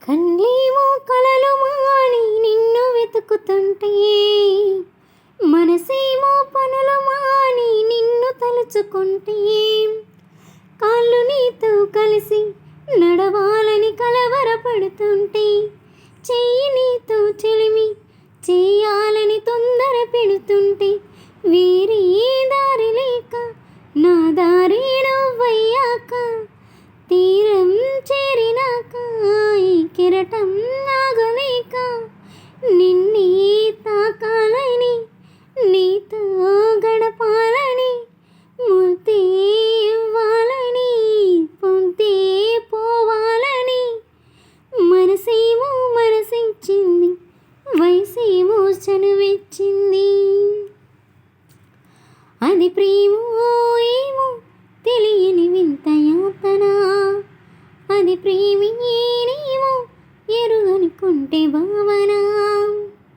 కన్లేమో కలలు మాని నిన్ను వెతుకుతుంటే, మనసేమో పనులు మాని నిన్ను తలుచుకుంటే, కాళ్ళు నీతో కలిసి నడవాలని కలవరపడుతుంటే, చెయ్యి నీతో చెలిమి చేయాలని తొందర పెడుతుంటే, వేరే దారి లేక నా దారి నువ్వయ్యాక, తీరం చేరినాక ఈ కెరటం ఆగలేక, నిన్నే తాకాలని నీతో గడపాలని, ముద్దే ఇవ్వాలని పొద్దే పోవాలని, మనసేమో మనసిచ్చింది, వయసేమో చనువిచ్చింది. అది ప్రేమో ఏమో తెలియని వింత యాతన, అది ప్రేమేనేమో ఎరుగనుకుంటే భావన.